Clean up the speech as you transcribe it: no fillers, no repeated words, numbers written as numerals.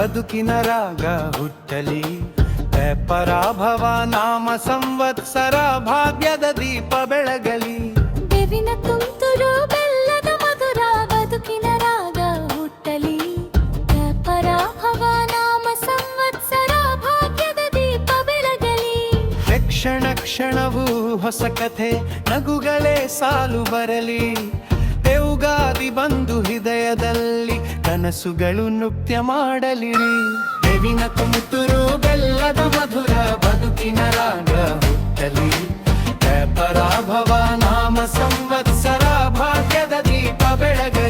ಬದುಕಿನ ರಾಗ ಹುಟ್ಟಲಿ. ಪರಾಭವ ನಾಮ ಸಂವತ್ಸರ ಭಾಗ್ಯದ ದೀಪ ಬೆಳಗಲಿ. ಬೇವಿನ ತುಂತುರು ಬೆಲ್ಲದ ಮಧುರ ಬದುಕಿನ ರಾಗ ಹುಟ್ಟಲಿ. ಪರಾಭವ ನಾಮ ಸಂವತ್ಸರ ಭಾಗ್ಯದ ದೀಪ ಬೆಳಗಲಿ. ಕ್ಷಣ ಕ್ಷಣವೂ ಹೊಸ ಕಥೆ ನಗುಗಳೇ ಸಾಲು ಬರಲಿ. ಯುಗಾದಿ ಬಂದು ಹೃದಯದಲ್ಲಿ ಕನಸುಗಳು ನೃತ್ಯ ಮಾಡಲಿರಿ. ಬೇವಿನ ತುಂತುರು ಬೆಲ್ಲದ ಮಧುರ ಬದುಕಿನ ರಾಗ ಹುಟ್ಟಲಿ. ಪರಾಭವ ನಾಮ ಸಂವತ್ಸರ ಭಾಗ್ಯದ ದೀಪ ಬೆಳಗಲಿ.